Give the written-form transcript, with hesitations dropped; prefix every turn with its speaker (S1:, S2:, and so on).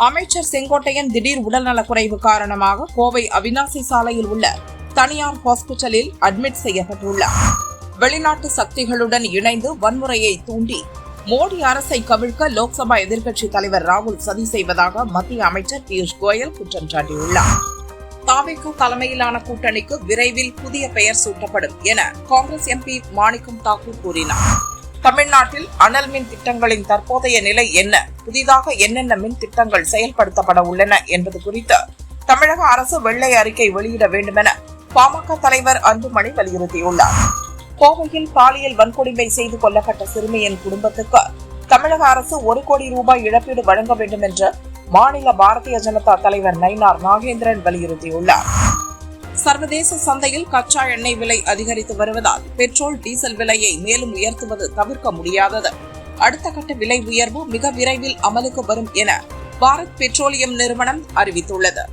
S1: அமைச்சர் செங்கோட்டையன் திடீர் உடல்நலக்குறைவு காரணமாக கோவை அவிநாசி சாலையில் உள்ள தனியார் ஹாஸ்பிட்டலில் அட்மிட் செய்யப்பட்டுள்ளார். வெளிநாட்டு சக்திகளுடன் இணைந்து வன்முறையை தூண்டி மோடி அரசை கவிழ்க்க லோக்சபா எதிர்க்கட்சித் தலைவர் ராகுல் சதி செய்வதாக மத்திய அமைச்சர் பியூஷ் கோயல் குற்றம் சாட்டியுள்ளார். தாவேகா தலைமையிலான கூட்டணிக்கு விரைவில் புதிய பெயர் சூட்டப்படும் என காங்கிரஸ் எம்பி மாணிக்கம் தாக்கூர் கூறினார். தமிழ்நாட்டில் அனல் மின் திட்டங்களின் தற்போதைய நிலை என்ன, புதிதாக என்னென்ன மின் திட்டங்கள் செயல்படுத்தப்பட உள்ளன என்பது குறித்து தமிழக அரசு வெள்ளை அறிக்கை வெளியிட வேண்டுமென பாமக தலைவர் அன்புமணி வலியுறுத்தியுள்ளார். கோவையில் பாலியல் வன்கொடுமை செய்து கொல்லப்பட்ட சிறுமியின் குடும்பத்துக்கு தமிழக அரசு 1 கோடி ரூபாய் இழப்பீடு வழங்க வேண்டும் என்று மாநில பாரதிய ஜனதா தலைவர் நயினார் நாகேந்திரன் வலியுறுத்தியுள்ளார். சர்வதேச சந்தையில் கச்சா எண்ணெய் விலை அதிகரித்து வருவதால் பெட்ரோல், டீசல் விலையை மேலும் உயர்த்துவது தவிர்க்க முடியாதது. அடுத்த கட்ட விலை உயர்வு மிக விரைவில் அமலுக்கு வரும் என பாரத் பெட்ரோலியம் நிறுவனம் அறிவித்துள்ளது.